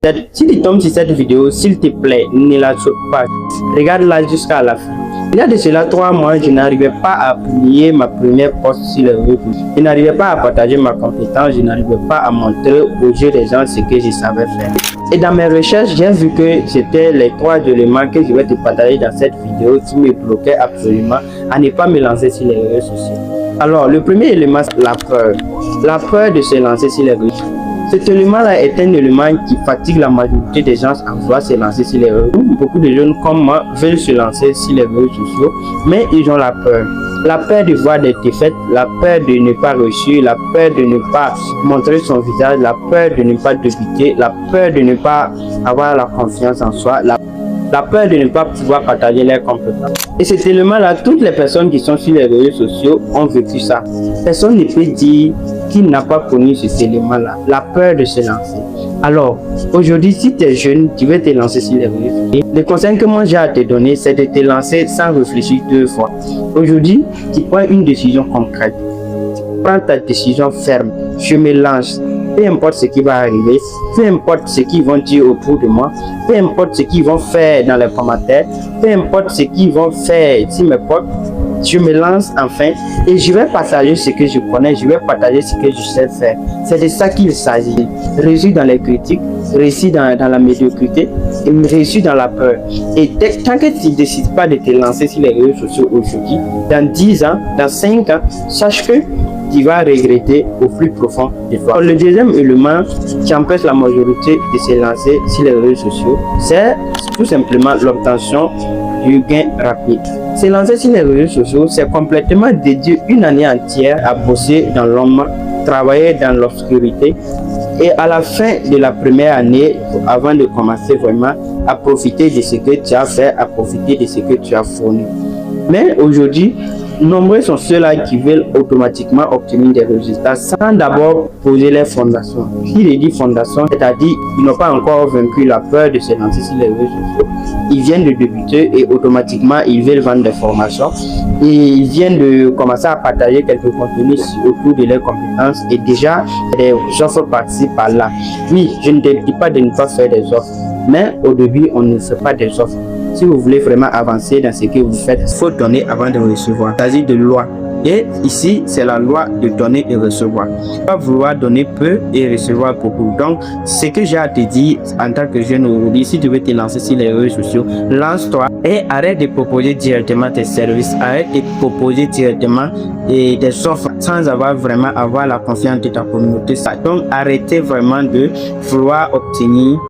Si tu tombes sur cette vidéo, s'il te plaît, ne la saute pas. Regarde-la jusqu'à la fin. Il y a de cela 3 mois, je n'arrivais pas à publier ma première post sur les réseaux. Je n'arrivais pas à partager ma compétence, je n'arrivais pas à montrer aux yeux des gens ce que je savais faire. Et dans mes recherches, j'ai vu que c'était les 3 éléments que je vais te partager dans cette vidéo qui me bloquaient absolument à ne pas me lancer sur les réseaux sociaux. Alors, le premier élément, c'est la peur. La peur de se lancer sur les réseaux sociaux. Cet élément-là est un élément qui fatigue la majorité des gens à vouloir se lancer sur les réseaux. Beaucoup de jeunes comme moi veulent se lancer sur les réseaux sociaux, mais ils ont la peur. La peur de voir des défaites, la peur de ne pas réussir, la peur de ne pas montrer son visage, la peur de ne pas débuter, la peur de ne pas avoir la confiance en soi, la peur de ne pas pouvoir partager leurs compétences. Et cet élément-là, toutes les personnes qui sont sur les réseaux sociaux ont vécu ça. Personne ne peut dire qu'il n'a pas connu cet élément-là, la peur de se lancer. Alors, aujourd'hui, si tu es jeune, tu veux te lancer sur les réseaux sociaux. Le conseil que moi j'ai à te donner, c'est de te lancer sans réfléchir 2 fois. Aujourd'hui, tu prends une décision concrète. Tu prends ta décision ferme. Je me lance. Peu importe ce qui va arriver, peu importe ce qu'ils vont dire autour de moi, peu importe ce qu'ils vont faire dans les commentaires, peu importe ce qu'ils vont faire sur mes potes, je me lance enfin et je vais partager ce que je connais, je vais partager ce que je sais faire. C'est de ça qu'il s'agit. Réussir dans les critiques, réussir dans la médiocrité et réussir dans la peur. Et tant que tu ne décides pas de te lancer sur les réseaux sociaux aujourd'hui, dans 10 ans, dans 5 ans, sache que tu vas regretter au plus profond de toi. Le deuxième élément qui empêche la majorité de se lancer sur les réseaux sociaux, c'est tout simplement l'obtention du gain rapide. Se lancer sur les réseaux sociaux, c'est complètement dédier une année entière à bosser dans l'ombre, travailler dans l'obscurité et à la fin de la première année, avant de commencer vraiment à profiter de ce que tu as fait, à profiter de ce que tu as fourni. Mais aujourd'hui, nombreux sont ceux-là qui veulent automatiquement obtenir des résultats sans d'abord poser les fondations. Qui dit fondation, c'est-à-dire qu'ils n'ont pas encore vaincu la peur de se lancer sur les réseaux sociaux. Ils viennent de débuter et automatiquement ils veulent vendre des formations et ils viennent de commencer à partager quelques contenus autour de leurs compétences et déjà des offres par-ci par-là. Oui, je ne te dis pas de ne pas faire des offres, mais au début on ne fait pas des offres. Si vous voulez vraiment avancer dans ce que vous faites, il faut donner avant de recevoir. Il s'agit de loi. Et ici, c'est la loi de donner et recevoir. Tu vas vouloir donner peu et recevoir beaucoup. Donc, ce que j'ai à te dire en tant que jeune aujourd'hui, si tu veux te lancer sur les réseaux sociaux, lance-toi et arrête de proposer directement tes services. Arrête de proposer directement des offres sans avoir la confiance de ta communauté. Donc, arrêtez vraiment de vouloir obtenir